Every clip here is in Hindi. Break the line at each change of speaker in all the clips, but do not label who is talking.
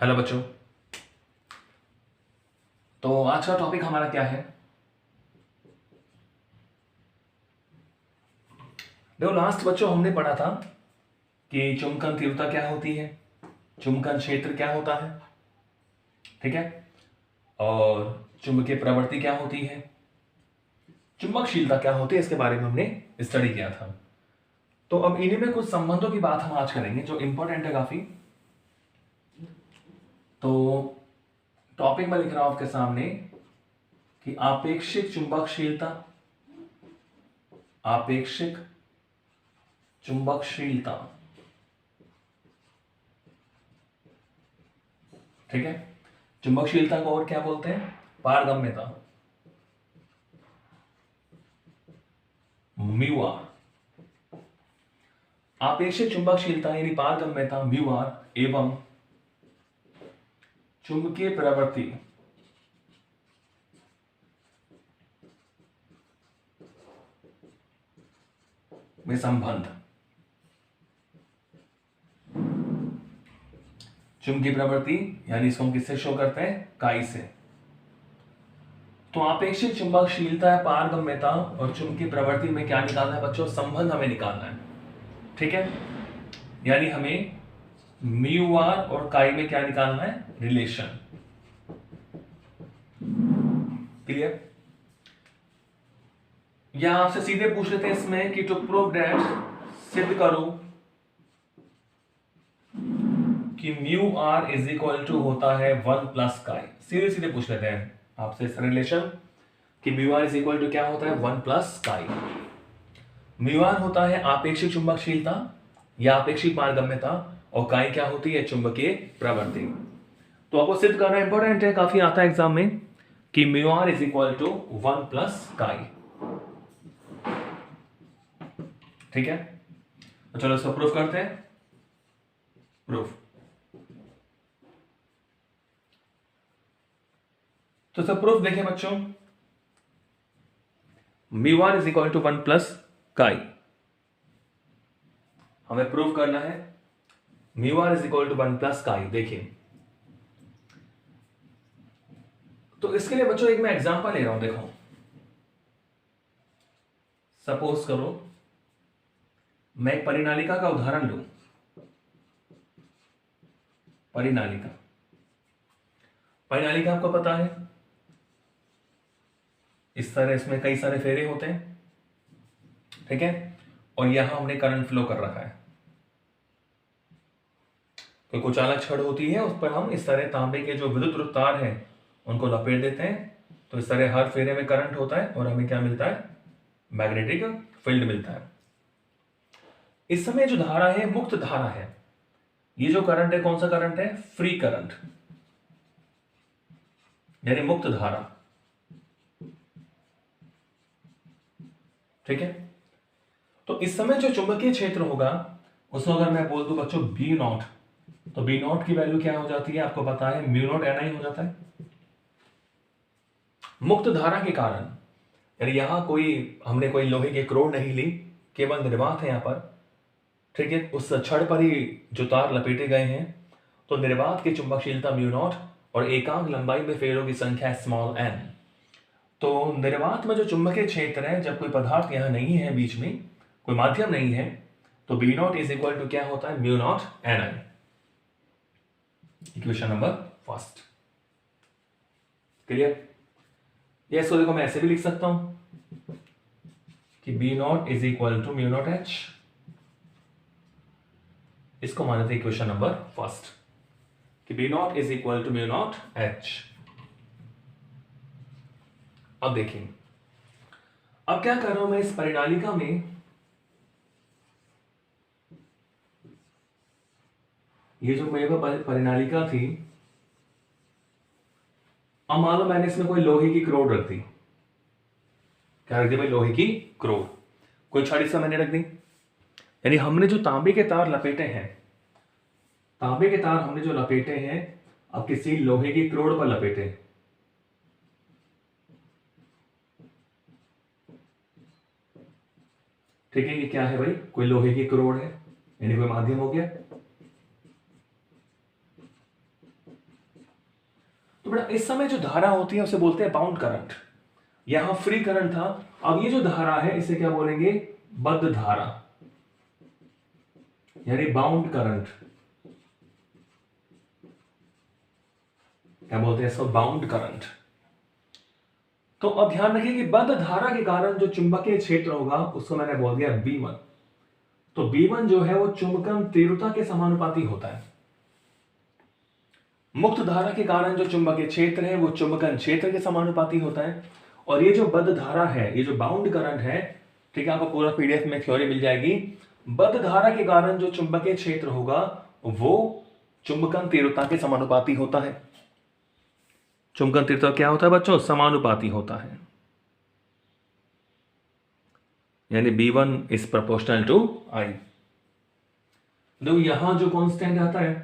हेलो बच्चों। तो आज का टॉपिक हमारा क्या है? देखो, लास्ट बच्चों हमने पढ़ा था कि चुंबकन तीव्रता क्या होती है, चुंबकन क्षेत्र क्या होता है, ठीक है, और चुंबकीय प्रवृत्ति क्या होती है, चुंबकशीलता क्या होती है, इसके बारे में हमने स्टडी किया था। तो अब इन्हीं में कुछ संबंधों की बात हम आज करेंगे जो इंपॉर्टेंट है काफी। तो टॉपिक में लिख रहा हूं आपके सामने कि आपेक्षिक चुंबकशीलता, आपेक्षिक चुंबकशीलता, ठीक है। चुंबकशीलता को और क्या बोलते हैं? पारगम्यता, म्यू आर। आपेक्षिक चुंबकशीलता यानी पारगम्यता म्यू आर एवं चुंबकीय प्रवृत्ति में संबंध। चुंबकीय प्रवृत्ति यानी इसको हम किससे शो करते हैं? काई से। तो आपेक्षिक चुंबकशीलता, पारगम्यता और चुंबकीय प्रवृत्ति में क्या निकालना है बच्चों? संबंध हमें निकालना है, ठीक है। यानी हमें म्यू आर और काई में क्या निकालना है? रिलेशन। क्लियर? या आपसे सीधे पूछ लेते हैं इसमें कि टू प्रूव दैट, सिद्ध करो कि mu are is equal to होता है 1 प्लस काई। सीधे सीधे पूछ लेते हैं आपसे इस रिलेशन कि mu are is equal to क्या होता है? 1 प्लस काई। म्यू आर होता है आपेक्षिक चुंबकशीलता या आपेक्षिक पारगम्यता, और काई क्या होती है? चुंबकीय प्रवृत्ति। तो आपको सिद्ध करना इंपॉर्टेंट है, काफी आता है एग्जाम में, कि mu are is equal to 1 plus chi, ठीक है। तो चलो इसको प्रूफ करते हैं। प्रूफ। तो सब प्रूफ देखें बच्चों, mu are is equal to 1 plus chi. हमें प्रूव करना है mu are is equal to 1 plus chi. देखिए, तो इसके लिए बच्चों एक मैं एग्जांपल ले रहा हूं। देखो, सपोज करो मैं एक परिनालिका का उदाहरण लूं। परिनालिका, परिनालिका आपको पता है, इस तरह इसमें कई सारे फेरे होते हैं, ठीक है, और यहां हमने करंट फ्लो कर रखा है। कोई कुचालक छड़ होती है, उस पर हम इस तरह तांबे के जो विद्युत तार हैं उनको लपेट देते हैं, तो इस तरह हर फेरे में करंट होता है और हमें क्या मिलता है? मैग्नेटिक फील्ड मिलता है। इस समय जो धारा है मुक्त धारा है। ये जो करंट है कौन सा करंट है? फ्री करंट, यानी मुक्त धारा, ठीक है। तो इस समय जो चुंबकीय क्षेत्र होगा उसको अगर मैं बोल दूं बच्चों बी नॉट, तो बी नॉट की वैल्यू क्या हो जाती है? आपको पता है, म्यू नॉट एन आई हो जाता है। मुक्त धारा के कारण, यानी यहां हमने कोई लोहे की क्रोड नहीं ली, केवल निर्वात है यहां पर, ठीक है। उस छड़ पर ही जो तार लपेटे गए हैं, तो निर्वात की चुंबकशीलता म्यू नॉट और एकांक लंबाई में फेरों की संख्या स्मॉल एन। तो निर्वात में जो चुंबकीय क्षेत्र है, जब कोई पदार्थ यहां नहीं है, बीच में कोई माध्यम नहीं है, तो B not is equal to क्या होता है? Mu not n I. Equation number first. Clear? या इसको देखो मैं ऐसे भी लिख सकता हूं कि B not is equal to mu not H. इसको माने थे इक्वेशन नंबर फर्स्ट कि B not is equal to mu not H. अब देखिए, अब क्या कर रहा हूं मैं इस परिनालिका में, ये जो मेरे पास परिनालिका थी, अब मान लो मैंने इसमें कोई लोहे की क्रोड रख दी। क्या रख दी भाई? लोहे की क्रोड। कोई छड़ इसमें मैंने रख दी, यानी हमने जो तांबे के तार लपेटे हैं, तांबे के तार हमने जो लपेटे हैं, अब किसी लोहे की क्रोड पर लपेटे, ठीक है। ये क्या है भाई? कोई लोहे की क्रोड है, यानी कोई माध्यम हो गया। तो बेटा इस समय जो धारा होती है उसे बोलते हैं बाउंड करंट। यहां फ्री करंट था, अब ये जो धारा है इसे क्या बोलेंगे, बद्ध धारा, यानी बाउंड करंट। क्या बोलते हैं इसको, बाउंड करंट। तो अब ध्यान रखिए कि बद्ध धारा के कारण जो चुंबकीय क्षेत्र होगा उसको मैंने बोल दिया B1। तो B1 जो है वो चुंबकन तीव्रता के समानुपाती होता है। मुक्त धारा के कारण जो चुंबकीय क्षेत्र है वो चुंबकन क्षेत्र के समानुपाती होता है। और ये जो बद्ध धारा है, ये जो बाउंड करंट है, ठीक है, आपको पूरा पीडीएफ में थ्योरी मिल जाएगी। बद्ध धारा के कारण जो चुंबकीय क्षेत्र होगा वो चुंबकन तीव्रता के समानुपाती होता है। चुंबकन तीव्रता क्या होता है बच्चों, समानुपाती होता है, यानी B1 is proportional to I। देखो यहां जो कांस्टेंट आता है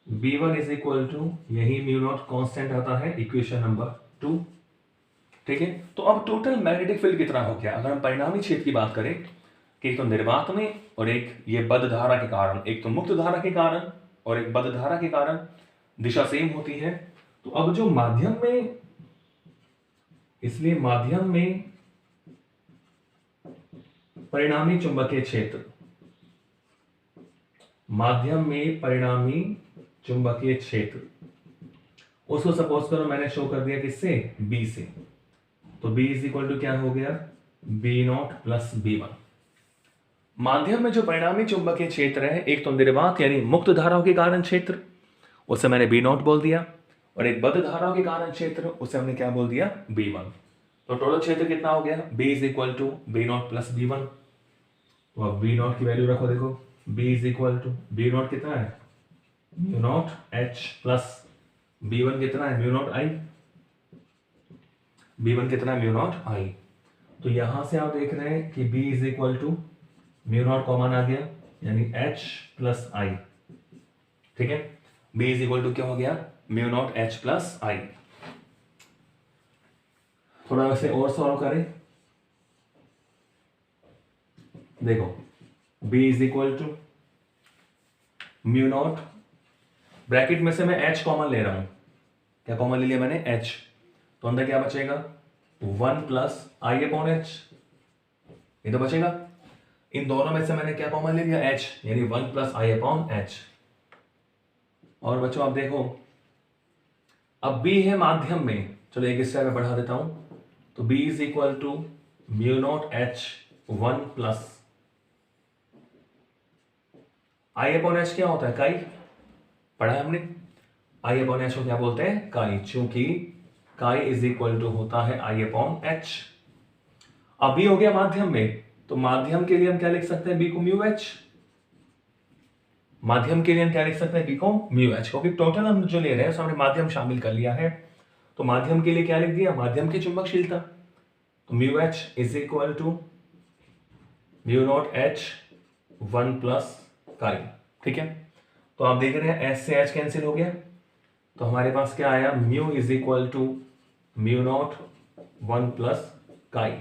B1 इज इक्वल टू, यही म्यू नॉट कांस्टेंट आता है, इक्वेशन नंबर 2। ठीक है, तो अब टोटल मैग्नेटिक फील्ड कितना हो गया, अगर हम परिणामी क्षेत्र की बात करें कि एक तो निर्वात में और एक ये बद्ध धारा के कारण, एक तो मुक्त धारा के कारण और एक बद्ध धारा के कारण दिशा सेम होती है। तो अब जो माध्यम में, इसलिए माध्यम में परिणामी चुंबकीय क्षेत्र, माध्यम में परिणामी चुंबकीय क्षेत्र, उसको सपोज करो मैंने शो कर दिया किससे, B से। तो B इज इक्वल टू क्या हो गया, B0 प्लस B1। माध्यम में जो परिणामी चुंबकीय क्षेत्र है, एक तो निर्वात यानी मुक्त धाराओं के कारण क्षेत्र, उसे मैंने B0 बोल दिया, और एक बद्ध धाराओं के कारण क्षेत्र, उसे हमने क्या बोल दिया, B1। तो टोटल क्षेत्र कितना हो गया, B is equal to B0 plus B1। तो अब B0 की वैल्यू रखो, देखो B is equal to, B0 कितना है, mu not H plus B1 कितना है, म्यू नॉट I। B1 कितना है, म्यू नॉट I। तो यहां से आप देख रहे हैं कि B is equal to mu naught common आ गया, यानी H प्लस I। ठीक है, B इज इक्वल टू क्या हो गया, mu not H plus I। थोड़ा वैसे और सॉल्व करें, देखो B is equal to mu not, bracket में से मैं H कॉमन ले रहा हूं, क्या कॉमन ले लिया मैंने, H। तो अंदर क्या बचेगा, 1 प्लस I अपॉन H, ये तो बचेगा। इन दोनों में से मैंने क्या कॉमन ले लिया, H, यानी 1 प्लस I अपॉन H। और बच्चों आप देखो, अब B है माध्यम में, चलो एक स्टेप में बढ़ा देता हूं। तो B is equal to mu not H 1 plus I upon H क्या होता है, काई, पढ़ा है हमने। I अपॉन H को क्या बोलते हैं, काई, चूंकि काई इज इक्वल टू होता है I अपॉन H। अब B हो गया माध्यम में, तो माध्यम के लिए हम क्या लिख सकते हैं, B को म्यू H। माध्यम के लिए हम क्या लिख सकते हैं, B को म्यू H, क्योंकि टोटल हम जो ले रहे हैं हमने माध्यम शामिल कर लिया है। तो माध्यम के लिए क्या लिख दिया, माध्यम की चुंबकशीलता। तो mu H is equal to mu not H 1 plus chi. ठीक है, तो आप देख रहे हैं H से H कैंसिल हो गया, तो हमारे पास क्या आया, mu is equal to mu not 1 plus chi,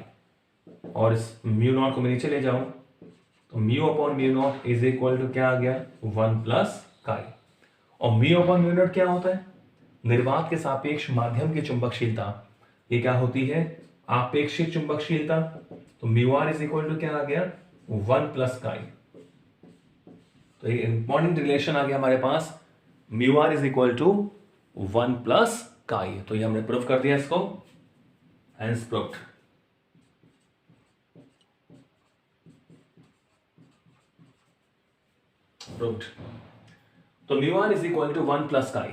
और इस म्यू नॉट को मैं नीचे ले जाऊं तो mu upon mu not is equal to क्या आ गया, 1 प्लस काई। और म्यू अपॉन म्यू नॉट क्या होता है, निर्वात के सापेक्ष माध्यम की चुंबकशीलता, ये क्या होती है, आपेक्षिक चुंबकशीलता। तो mu are is equal to क्या आ गया, 1 प्लस काई। तो ये इंपॉर्टेंट रिलेशन आ गया हमारे पास, mu are is equal to 1 plus chi. तो ये हमने प्रूव कर दिया इसको, हेंस प्रूव्ड। प्रूव्ड। तो mu are is equal to 1 plus chi,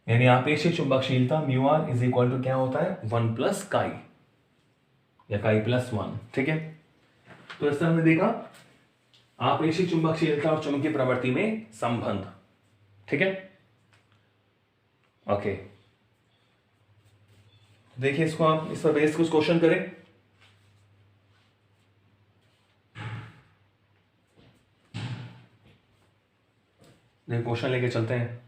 यानी आपेक्षिक चुंबकशीलता mu are is equal to क्या होता है, 1 प्लस काई या काई प्लस 1। ठीक है, तो इस तरह हमने देखा आपेक्षिक चुंबकशीलता और चुंबकीय प्रवृत्ति में संबंध। ठीक है, ओके, देखिए इसको आप इस पर बेस कुछ क्वेश्चन करें। देखिए क्वेश्चन लेके चलते हैं।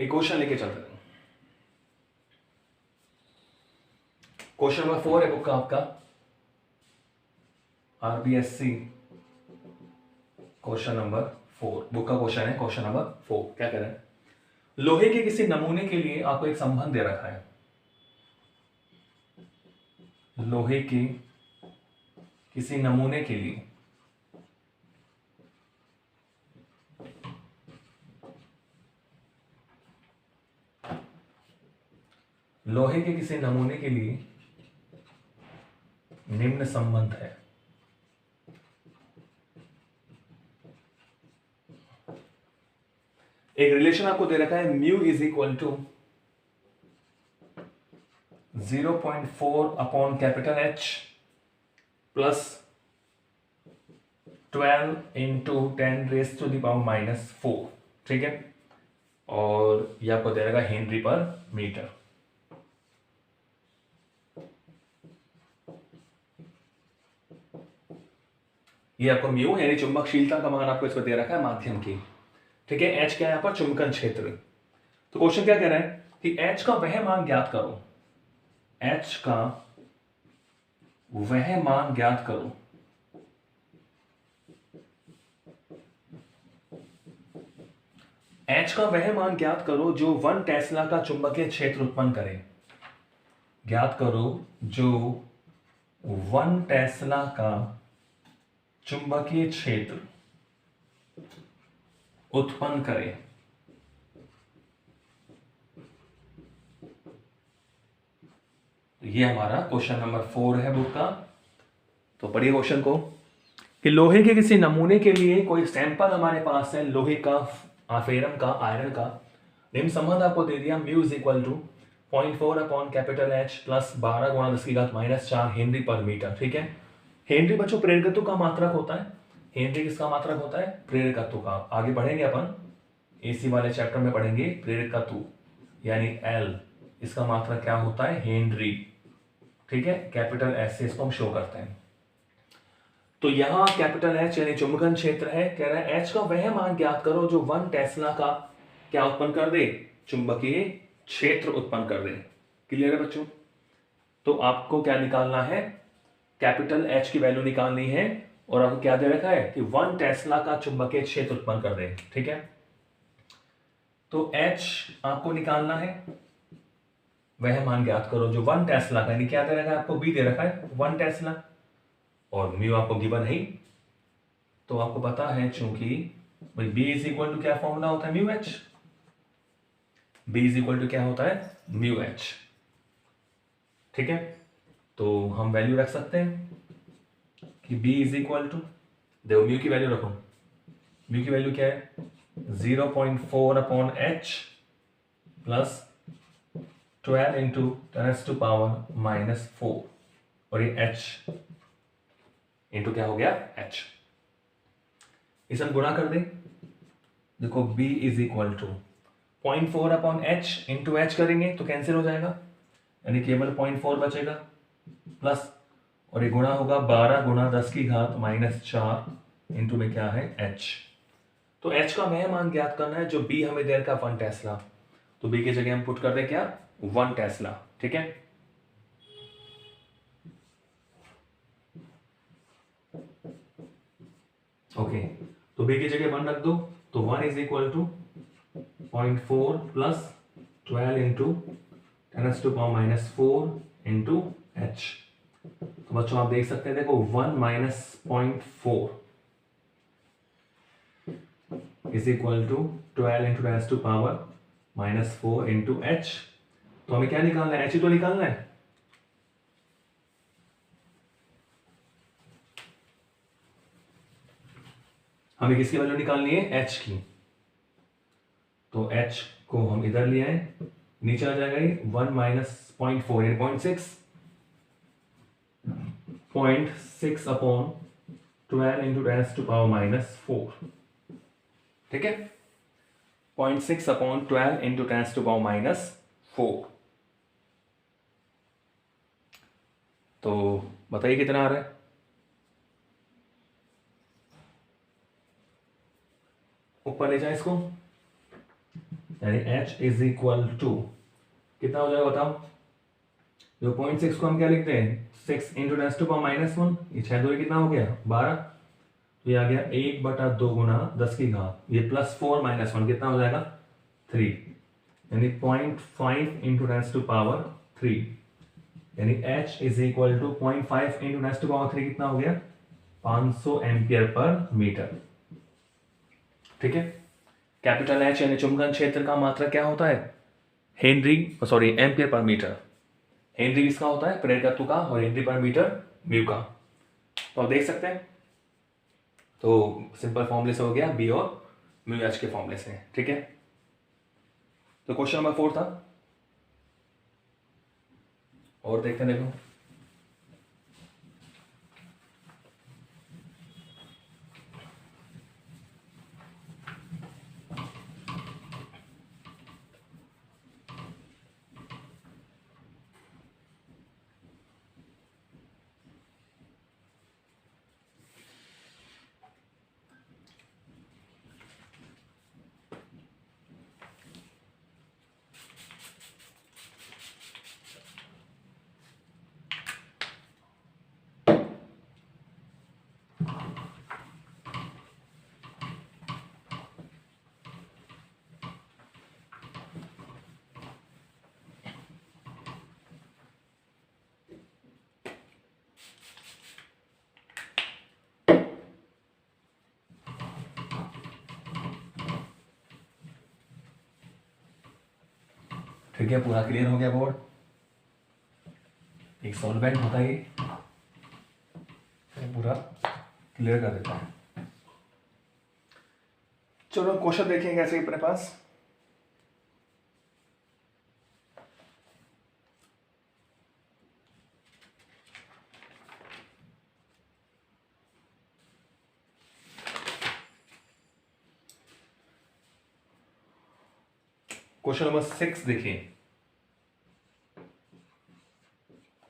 एक क्वेश्चन लेके चलते हैं। क्वेश्चन नंबर 4 है बुक का आपका, आरबीएससी क्वेश्चन नंबर 4 बुक का क्वेश्चन है, क्वेश्चन नंबर 4। क्या कह रहे हैं, लोहे के किसी नमूने के लिए आपको एक संबंध दे रखा है। लोहे के किसी नमूने के लिए निम्न संबंध है। एक रिलेशन आपको दे रखा है, mu is equal to 0.4 upon capital H plus 12 into 10⁻⁻⁴। ठीक है, और यह आपको दे रखा है हेनरी पर मीटर। ये आपको म्यू यानी चुंबकशीलता का मान आपको इस पर दे रखा है माध्यम की। ठीक है, एच क्या है यहाँ पर, चुंबकन क्षेत्र। तो क्वेश्चन क्या कह रहा है कि एच का वह मान ज्ञात करो, एच का वह मान ज्ञात करो एच का वह मान ज्ञात करो जो 1 टेस्ला का चुंबकीय क्षेत्र उत्पन्न करे। ज्ञात करो जो 1 टेस्ला का चुंबकीय क्षेत्र उत्पन्न करे। ये हमारा क्वेश्चन नंबर 4 है बुक का। तो पढ़िए क्वेश्चन को कि लोहे के किसी नमूने के लिए कोई सैंपल हमारे पास है, लोहे का, फेरम का, आयरन का। निम्न संबंध आपको दे दिया, mu is equal to 0.4 upon capital H plus 12 गुणा 10⁻⁴ हेनरी पर मीटर। ठीक है, हेनरी बच्चों प्रेरकत्व का मात्रक होता है। हेनरी किसका मात्रक होता है, प्रेरकत्व का। आगे पढ़ेंगे अपन, एसी वाले चैप्टर में पढ़ेंगे प्रेरकत्व यानी एल, इसका मात्रक क्या होता है, हेनरी। ठीक है, कैपिटल एच से इसको हम शो करते हैं। तो यहां कैपिटल एच यानी चुंबकन क्षेत्र है। कह रहा है एच का वह मान ज्ञात करो जो 1 टेस्ला का क्या उत्पन्न कर दे, चुंबकीय क्षेत्र उत्पन्न कर दे। क्लियर है बच्चों। तो आपको क्या निकालना है, कैपिटल एच की वैल्यू निकालनी है, और आपको क्या दे रखा है कि 1 टेस्ला का चुंबकीय क्षेत्र उत्पन्न कर दे। ठीक है, तो एच आपको निकालना है, वह मान ज्ञात करो जो 1 टेस्ला का, यानी क्या दे रखा है आपको, बी दे रखा है 1 टेस्ला, और म्यू आपको गिवन है। तो आपको पता है चूंकि भाई बी इज इक्वल टू क्या फॉर्मूला होता है, mu H. B is equal to क्या होता है, म्यू एच। ठीक है, तो हम वैल्यू रख सकते हैं कि बी इज इक्वल टू, देखो म्यू की वैल्यू रखो, म्यू की वैल्यू क्या है, 0.4 अपॉन एच प्लस 12 इंटू 10⁻⁻⁴, और ये एच इंटू क्या हो गया, एच। इसे हम गुणा कर दें, देखो b is equal to 0.4 upon H into H करेंगे तो कैंसिल हो जाएगा, यानी केवल 0.4 बचेगा, प्लस और ये गुणा होगा 12 गुणा 10⁻⁻⁴ इंटू में क्या है, एच। तो एच का वह मान ज्ञात करना है जो b हमें दे रखा 1 टेस्ला। तो b की जगह हम पुट कर दें क्या, 1 टेस्ला। ठीक है, ओके, तो b की जगह 1 रख दो, तो 1 is equal to 0.4 plus 12 into 10⁻⁴ into H. तो बच्चों आप देख सकते हैं, देखो 1 minus 0.4 is equal to 12 into 10⁻⁻⁴ into H. तो हमें क्या निकालना है, एच ही तो निकालना है। हमें किसकी वैल्यू निकालनी है, एच की। तो एच को हम इधर ले आए, नीचे आ जाएगा ये 1 माइनस 0.4 यानी 0.6 अपॉन 12 इंटू 10⁻⁴। ठीक है, 0.6 अपॉन 12 इंटू 10⁻⁴। तो बताइए कितना आ रहा है, ऊपर ले जाए इसको, यानी H इज इक्वल टू कितना हो जाएगा बताओ। जो 0.6 को हम क्या लिखते हैं 6 इंटू 10⁻⁻1, ये 6 2 कितना हो गया 12, तो ये आ गया 1/2 गुना 10 की घात, ये +4 -1 कितना हो जाएगा 3, यानी 0.5 इंटू 10⁻3, यानी H is equal to 0.5 into 10⁻3 कितना हो गया 500 एम्पियर पर मीटर। ठीक है, कैपिटल H यानी चुंबकन क्षेत्र का मात्रक क्या होता है एम्पियर पर मीटर। हेनरी किसका होता है प्रेरकत्व का, और हेनरी पर मीटर म्यू का। तो आप देख सकते हैं, तो सिंपल फॉर्मूले से हो गया बी और म्यू एच के फॉर्मूले से। ठीक है, तो क्वेश्चन नंबर 4 था, और देखते हैं। देखो ठीक है, पूरा क्लियर हो गया बोर्ड। एक सॉल्वेंट होता है ये, पूरा क्लियर कर देता है। चलो क्वेश्चन देखेंगे कैसे अपने पास। क्वेश्चन नंबर 6 देखिए,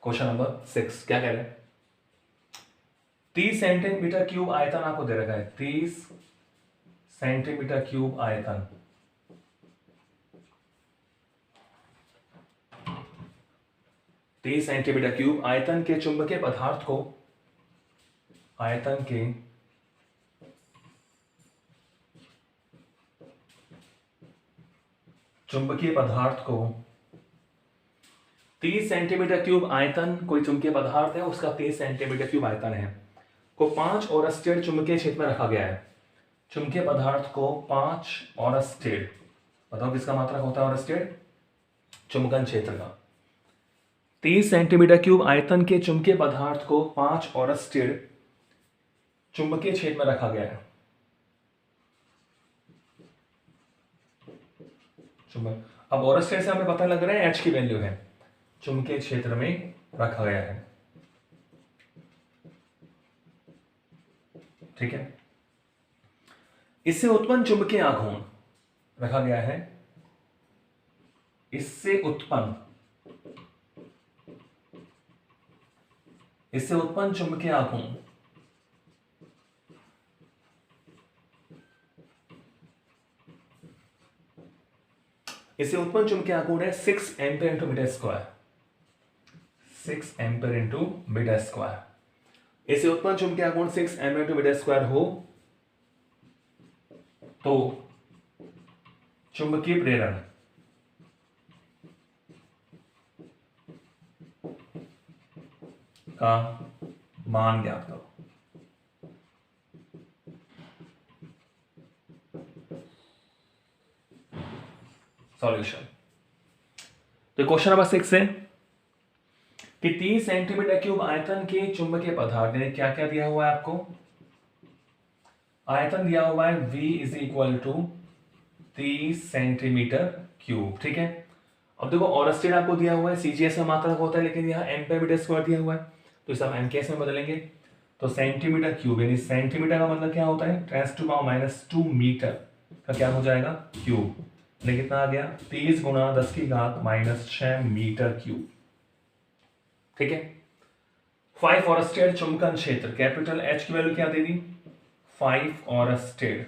क्वेश्चन नंबर 6 क्या कह रहे हैं 30 सेंटीमीटर क्यूब आयतन आपको दे रखा है, 30 सेंटीमीटर क्यूब आयतन, 30 सेंटीमीटर क्यूब आयतन के चुंबकीय पदार्थ को, आयतन के चुंबकीय पदार्थ को 30 सेंटीमीटर क्यूब आयतन, कोई चुंबकीय पदार्थ है उसका 30 सेंटीमीटर क्यूब आयतन है, को 5 ओरस्टेड चुंबकीय क्षेत्र में रखा गया है। चुंबकीय पदार्थ को 5 ओरस्टेड, बताओ किसका मात्रक होता है ओरस्टेड, चुंबकन क्षेत्र का। 30 सेंटीमीटर क्यूब आयतन के चुंबकीय पदार्थ को 5 ओरस्टेड चुंबकीय क्षेत्र में रखा गया है। अब ओरस्टेड से हमें पता लग रहा है H की वैल्यू है, चुंबकीय क्षेत्र में रखा गया है। ठीक है, इससे उत्पन्न चुंबकीय आघूर्ण रखा गया है, इससे उत्पन्न चुंबकीय आघूर्ण, इससे उत्पन्न चुंबकीय आघूर्ण है 6 ampere into metre square, 6 ampere into metre square. इससे उत्पन्न चुंबकीय आघूर्ण 6 एम्पीयर इंटू मीटर स्क्वायर हो तो चुंबकीय प्रेरण का मान ज्ञात करो। सॉल्यूशन, तो क्वेश्चन नंबर 6 है कि 30 सेंटीमीटर क्यूब आयतन के चुंबकीय पदार्थ ने क्या क्या दिया हुआ है आपको, आयतन दिया हुआ है V is equal to 30 centimetre cube. ठीक है, अब देखो ओरस्टेड आपको दिया हुआ है, CGS का मात्रक होता है, लेकिन यहाँ एम्पीयर मीटर स्क्वायर दिया हुआ है, तो इसे हम MKS में बदलेंगे, तो सेंटीमीटर क्यूब, यानी सेंटीमीटर का मतलब क्या होता है 10⁻⁻2 मीटर का क्या हो जाएगा क्यूब, यानी कितना आ गया 30 गुना 10 की घात -6 मीटर क्यूब। ठीक है, 5 ओरस्टेड चुंबकन क्षेत्र, कैपिटल H की वैल्यू क्या दे दी 5 ओरस्टेड,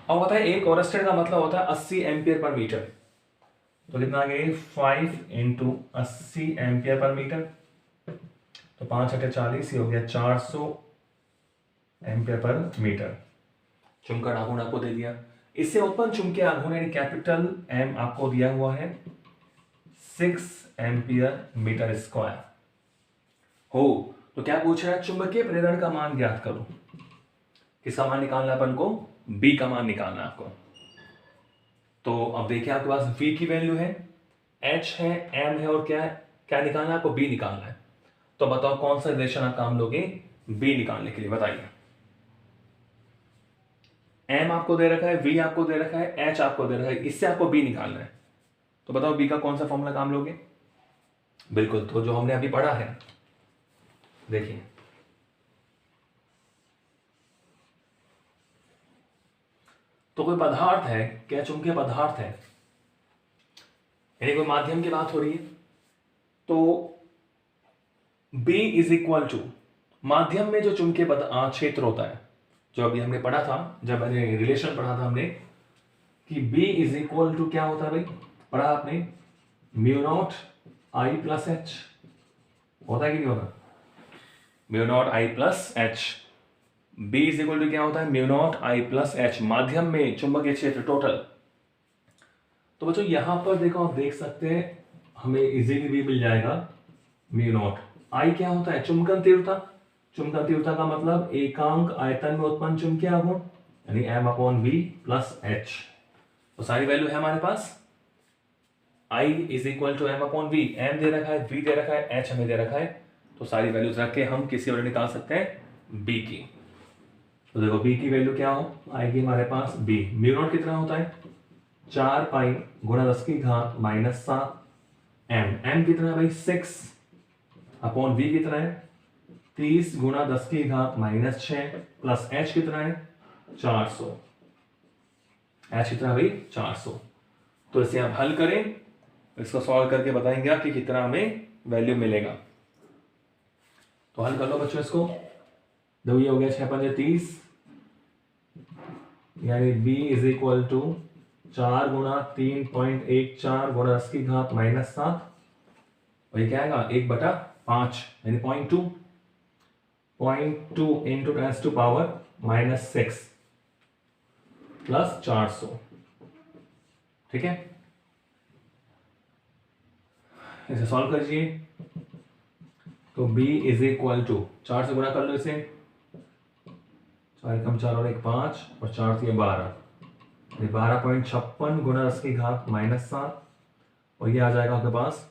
और बताइए एक ओरेस्टेड का मतलब होता है 80 एम्पियर पर मीटर, तो कितना आ गया 5 इंटू 80 एम्पियर पर मीटर, तो 5 अटे 40 ही हो गया 400 एम्पियर पर मीटर। चुंबक आघूर्ण आपको दे दिया। इससे उत्पन्न चुंबकीय आघूर्ण यानी कैपिटल एम आपको दिया हुआ है 6 एम्पियर मीटर स्क्वायर हो। तो क्या पूछ रहा है, चुंबकीय प्रेरण का मान ज्ञात करो। किसका मान निकालना है अपन को, बी का मान निकालना है आपको। तो अब देखिए आपके पास V की वैल्यू है, H है, M है और क्या है, क्या निकालना है आपको, B निकालना है। तो बताओ कौन सा रिलेशन आप काम लोगे B निकालने के लिए, बताइए। M आपको दे रखा है, V आपको दे रखा है, H आपको दे रखा है, इससे आपको B निकालना है। तो बताओ B का कौन सा फॉर्मूला काम लोगे। बिल्कुल, तो जो हमने अभी पढ़ा है, देखिए तो कोई पदार्थ है, क्या चुंबकीय पदार्थ है, यानी कोई माध्यम की बात हो रही है, तो B इज इक्वल टू माध्यम में जो चुंबकीय क्षेत्र होता है, जो अभी हमने पढ़ा था, जब मैंने रिलेशन पढ़ा था हमने कि B इज इक्वल टू क्या होता है भाई, पढ़ा आपने, mu naught I plus H, होता है कि नहीं होता, mu naught I plus H. B is equal to क्या होता है, mu naught I plus H, माध्यम में चुंबकीय क्षेत्र टोटल। तो बच्चों यहां पर देखो, आप देख सकते हैं हमें इजीली भी मिल जाएगा म्यू नॉट। I क्या होता है, चुंबकन तीव्रता। चुंबकन तीव्रता का मतलब एकांक आयतन में उत्पन्न चुंबकीय आघूर्ण, यानी M upon V plus H. तो सारी वैल्यू है हमारे पास, I is equal to M upon V, M दे रखा है, V दे रखा है, H हमें दे रखा है। तो सारी वैल्यूज रख के हम किसी वैल्यू निकाल सकते हैं B की। तो देखो B की वैल्यू क्या हो आएगी हमारे पास, B म्यू नॉट कितना होता है 4 पाई गुणा 10 की घात माइनस 7, M कितना है भाई 6 अपॉन V कितना है 30 गुणा 10 की घात माइनस 6 प्लस H कितना है 400, H कितना है भाई 400। तो इसे आप हल करें, इसको सॉल्व करके बताएंगे कि कितना हमें वैल्यू मिलेगा। तो हल कर लो बच्चों इसको, देखो ये हो गया 6 पंजे 30, यानी B इज इक्वल टू 4 गुणा 3.14 गुणा 10 की घात माइनस 7, और ये क्या आएगा 1/5 यानी 0.2 into 10 to power minus 6 plus 400, ठीक है। इसे सॉल्व करिए, तो B इज इक्वल टू 4 से गुणा कर लो इसे, 4 कम 4 और 1 5 और 4 से 12, 12.56 गुणा 10 की घात माइनस 7, और ये आ जाएगा आपके पास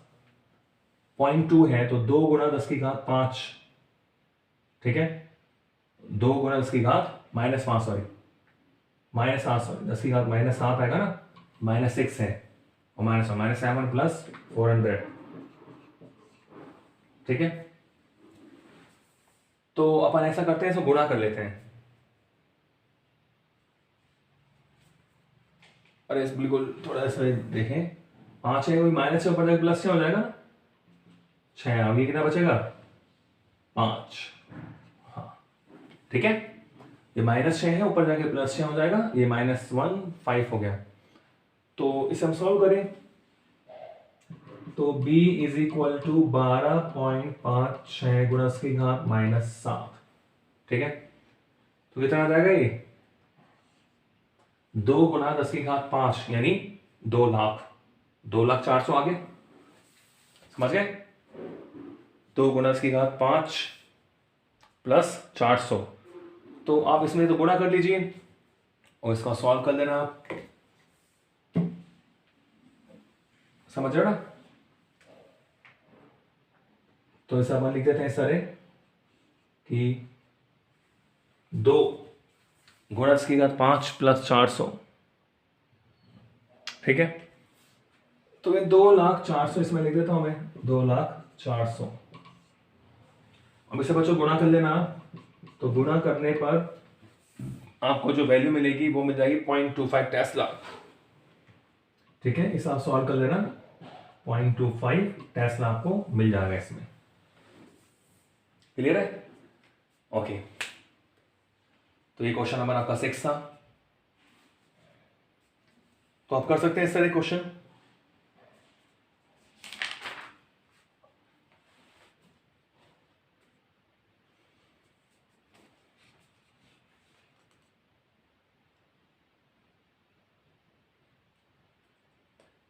0.2 है तो 2 गुणा 10 की घात 5, ठीक है, 2 गुणा 10 की घात माइनस 5 सॉरी माइनस 7 सॉरी 10 की घात माइनस 7 आएगा ना, माइनस 6 है और माइनस 7 प्लस 400, ठीक है। तो अपन ऐसा करते हैं, इसको गुणा कर लेते हैं। अरे इस बिल्कुल थोड़ा सा देखें, 5 है, कोई माइनस से ऊपर जाकर प्लस से हो जाएगा, 6 अब ये कितना बचेगा 5, हाँ ठीक है। ये माइनस 6 है, ऊपर जाके प्लस 6 हो जाएगा, ये -1 5 हो गया। तो इसे हम सॉल्व करें, तो B इज इक्वल टू 12.56 गुणा की घात -7, ठीक है। तो कितना आ जाएगा ये 2 गुणा 10 की घात 5 यानी 2 लाख, 2,04,000 आगे, समझ गए। 2 गुणा 10 की घात 5 प्लस 400, तो आप इसमें तो गुणा कर लीजिए और इसका सॉल्व कर लेना आप, समझ रहे हो ना। तो ऐसा अपन लिख देते हैं सर कि 2 गुणा 10 की घात 5 प्लस 400, ठीक है। तो ये 2,04,000 इसमें लिख देता हूं मैं, 2,04,000। अब इसे बच्चों गुणा कर लेना, तो गुणा करने पर आपको जो वैल्यू मिलेगी वो मिल जाएगी 0.25 टेस्ला, ठीक है। इसे आप सॉल्व कर लेना, 0.25 टेस्ला आपको मिल जाएगा इसमें, क्लियर है, ओके। तो ये क्वेश्चन नंबर आपका 6 था। तो आप कर सकते हैं इस तरह क्वेश्चन।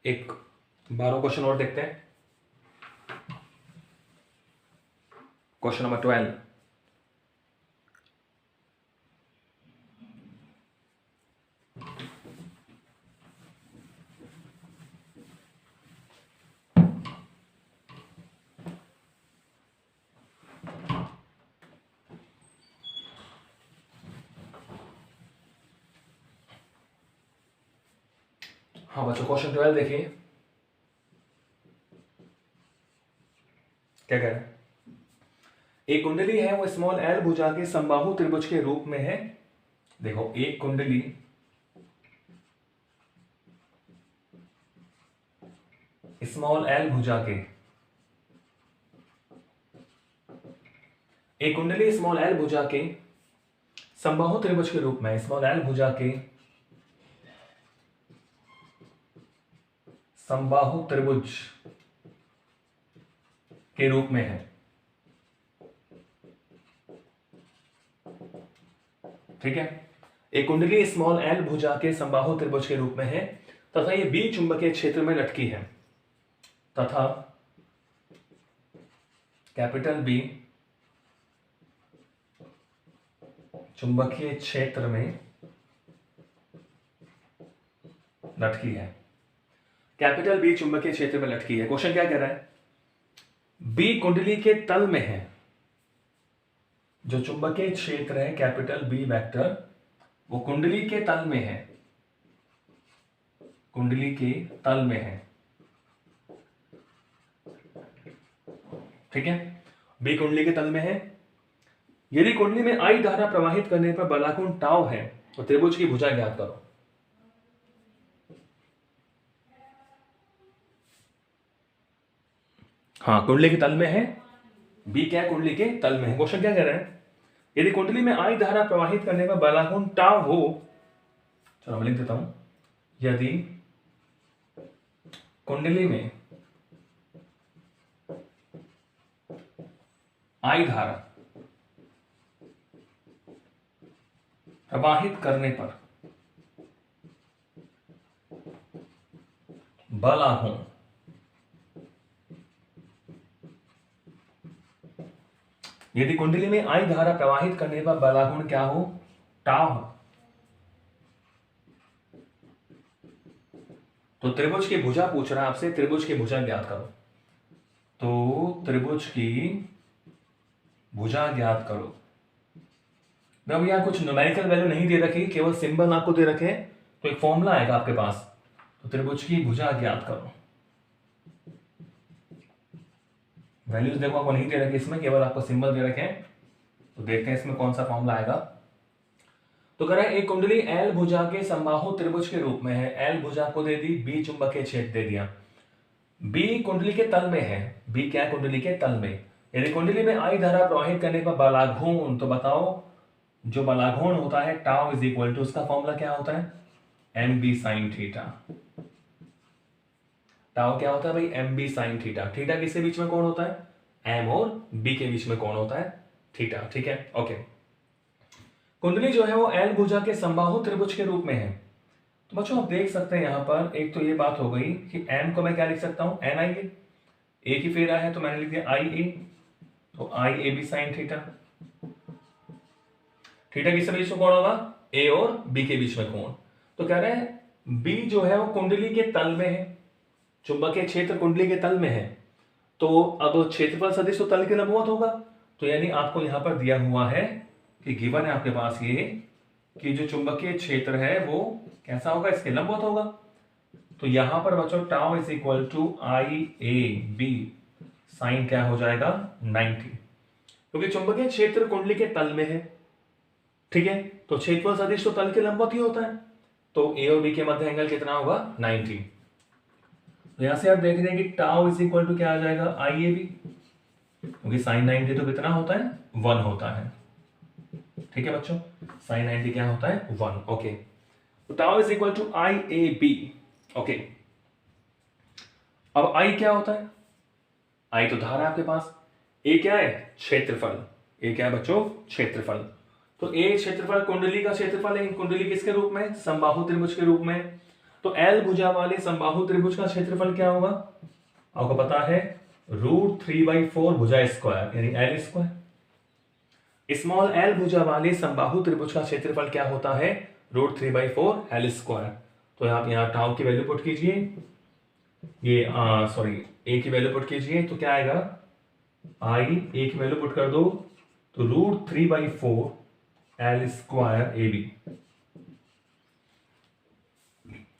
एक 12 क्वेश्चन और देखते हैं। Question number 12। हाँ बच्चों, क्वेश्चन 12 देखिए क्या कह रहा है। एक कुंडली है वो स्मॉल एल भुजा के समबाहु त्रिभुज के रूप में है। देखो, एक कुंडली स्मॉल एल भुजा के, एक कुंडली स्मॉल एल भुजा के समबाहु त्रिभुज के रूप में, स्मॉल एल भुजा के समबाहु त्रिभुज के रूप में है। ठीक है, एक कुंडली स्मॉल एल भुजा के समबाहु त्रिभुज के रूप में है तथा ये बी चुंबकीय क्षेत्र में लटकी है, तथा कैपिटल बी चुंबकीय क्षेत्र में लटकी है। कैपिटल बी चुंबकीय क्षेत्र में लटकी है। क्वेश्चन क्या कह रहा है, बी कुंडली के तल में है। जो चुंबकीय क्षेत्र है कैपिटल बी वेक्टर, वो कुंडली के तल में है, कुंडली के तल में है। ठीक है, बी कुंडली के तल में है। यदि कुंडली में आई धारा प्रवाहित करने पर बलाकोण टाउ है तो त्रिभुज की भुजा ज्ञात करो। हाँ, कुंडली के तल में है, बी क्या है, कुंडली के तल में है। क्वेश्चन क्या कह रहा है, यदि कुंडली में आई धारा प्रवाहित करने पर बलाकोण टाउ हो, चलो मैं लिख देता हूं, यदि कुंडली में आई धारा प्रवाहित करने पर बलाकोण यदि कुंडली में आई धारा प्रवाहित करने पर बलाकोण क्या हो, टाउ हो, तो त्रिभुज की भुजा पूछ रहा है आपसे, त्रिभुज की भुजा ज्ञात करो। तो त्रिभुज की भुजा ज्ञात करो। अब यहां कुछ न्यूमेरिकल वैल्यू नहीं दे रखी, केवल सिंबल आपको दे रखे, तो एक फॉर्मूला आएगा आपके पास। तो त्रिभुज की भुजा ज्ञात करो। वैल्यूज देखो आपको नहीं दे रखे इसमें, केवल आपको सिंबल दे रखे हैं। तो देखते हैं इसमें कौन सा फॉर्मूला आएगा। तो कह रहा है एक कुंडली एल भुजा के समबाहु त्रिभुज के रूप में है। एल भुजा को दे दी, बी चुंबकीय क्षेत्र दे दिया, बी कुंडली के तल में है। बी क्या है, कुंडली के तल में। यदि कुंडली में आई धारा प्रवाहित करने पर बलाघूर्ण, तो बताओ जो बलाघूर्ण होता है टाउ इज इक्वल टू, उसका फॉर्मूला क्या होता है, M B sine theta. Tau क्या होता है भाई, M B sine theta. Theta किसके बीच में कोण होता है, एम और बी के बीच में कोण होता है थीटा। ठीक है, ओके। कुंडली जो है वो एल भुजा के समबाहु त्रिभुज के रूप में है। तो बच्चों आप देख सकते हैं यहां पर, एक तो ये बात हो गई कि एम को मैं क्या लिख सकता हूं, एन आई ए की फेरा है तो मैंने लिख दिया आई ए, तो I A B sine theta. Theta किसके बीच में कोण होगा, ए और बी के बीच में कोण। तो कह रहे हैं बी जो है वो कुंडली के तल में है, चुंबकीय क्षेत्र कुंडली के तल में है, तो अब क्षेत्रफल सदिश तो तल के लंबवत होगा। तो यानी आपको यहां पर दिया हुआ है कि गिवन है आपके पास ये कि जो चुंबकीय क्षेत्र है वो कैसा होगा, इसके लंबवत होगा। तो यहां पर बच्चों tau is equal to I A B sine क्या हो जाएगा 90, क्योंकि चुंबकीय क्षेत्र कुंडली के तल में है। ठीक है, तो क्षेत्रफल सदिश तो तल के लंबवत ही होता है, तो ए और बी के मध्य एंगल कितना होगा 90। तो यहां से आप देख रहे हैं कि टाउ इज इक्वल टू क्या आ जाएगा आई ए बी, क्योंकि साइन 90 तो कितना होता है 1 होता है। ठीक है बच्चों, साइन 90 क्या होता है 1। ओके, तो tau is equal to I A B. Okay, अब आई क्या होता है? आई तो धारा है आपके पास। ए क्या है? क्षेत्रफल। ए क्या है बच्चों? क्षेत्रफल। तो ए क्षेत्रफल कुंडली का क्षेत्रफल है। कुंडली किसके रूप में? समबाहु त्रिभुज के रूप में। तो एल भुजा वाले समबाहु त्रिभुज का क्षेत्रफल क्या होगा? आपको पता है √3/4 भुजा स्क्वायर यानी एल स्क्वायर। स्मॉल एल भुजा वाले समबाहु त्रिभुज का क्षेत्रफल क्या होता है? √3/4 एल स्क्वायर। तो आप यहाँ टाउ की वैल्यू पुट कीजिए, ये सॉरी ए की वैल्यू पुट कीजिए, तो क्या आएगा? आई ए की वैल्यू पुट कर दो तो √3/4 L square A B,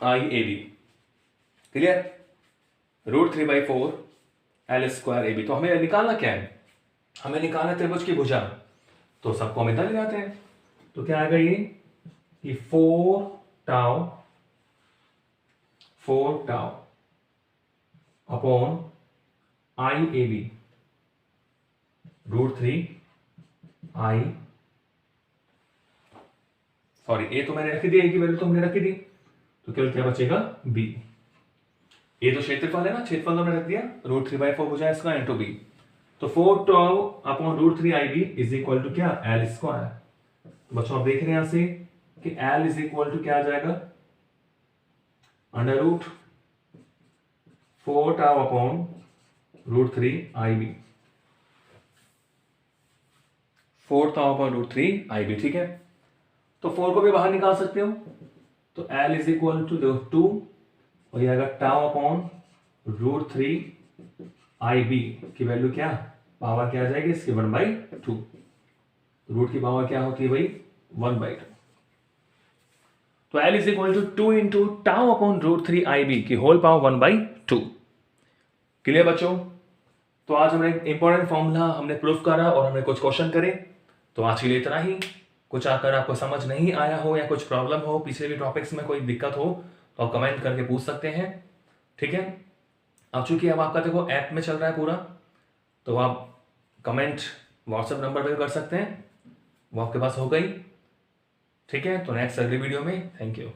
I A B. Clear? √3/4 L square A B. तो हमें निकालना क्या है? हमें निकालना त्रिभुज की भुजा। तो सबको हम इधर ले जाते हैं, तो क्या आएगा ये कि 4 tau upon I A B √3 I, sorry A तो मैंने रखी दी, ए की वैल्यू तो हमने रखी दी, तो केवल क्या बचेगा? बी। ए तो क्षेत्रफल है ना, क्षेत्रफल तो हमने रख दिया √3/4 भुजा स्क्वायर इंटू बी। तो 4 tau upon √3 I B is equal to क्या? L square. तो बच्चों आप देख रहे हैं यहां से कि एल इज इक्वल टू क्या आ जाएगा? √4 tau upon √3 I B, 4 tau upon √3 I B. ठीक है, तो 4 को भी बाहर निकाल सकते हो, तो एल इज इक्वल टू 2 और ये आएगा टाउ अपॉन √3 आई बी की वैल्यू क्या? पावर क्या आ जाएगी इसकी? 1/2। रूट की पावर क्या होती है भाई? 1/2। तो L is equal to 2 into tau upon √3 I B की होल पावर 1/2। क्लियर बच्चों? तो आज हमने एक इंपॉर्टेंट फॉर्मूला हमने प्रूफ करा और हमने कुछ क्वेश्चन करे। तो आज के लिए इतना ही। कुछ अगर आपको समझ नहीं आया हो या कुछ प्रॉब्लम हो, पिछले भी टॉपिक्स में कोई दिक्कत हो, तो आप कमेंट करके पूछ सकते हैं। ठीक है, अब चूंकि अब आपका देखो ऐप में चल रहा है पूरा, तो आप कमेंट व्हाट्सएप नंबर पे कर सकते हैं, वो आपके पास हो गई। ठीक है, तो नेक्स्ट अगली वीडियो में। Thank you.